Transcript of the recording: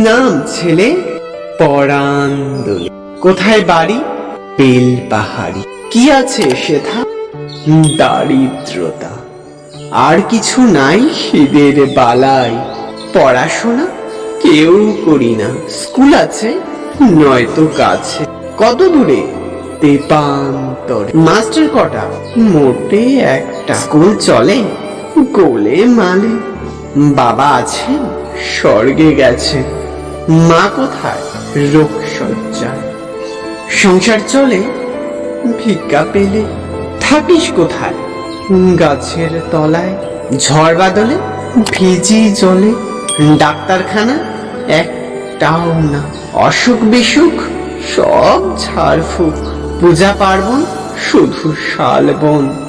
নাম ছেলে? পরাণ দোলে। কোথায় বাড়ি? বেল পাহাড়ি। কি আছে সেথা? দারিদ্রতা। আর কিছু নাই? খিদের বালাই। পড়াশোনা কেউ করি না। স্কুল আছে নয়তো কাছে। কত দূরে? তেপান্তরে। মাস্টার কটা? মোটে একটা। স্কুল চলে গোলে মালে। বাবা আছেন স্বর্গে গেছে। মা কোথায়? রোগশয্যায়। সংসার চলে ভিক্ষা পেলে। থাকিস কোথায়? গাছের তলায়। ঝড় বাদলে ভিজি জলে। ডাক্তারখানা একটাও না। অসুখ বিসুখ সব ঝাড়ফুঁক। পূজা পার্বণ শুধু শালবন।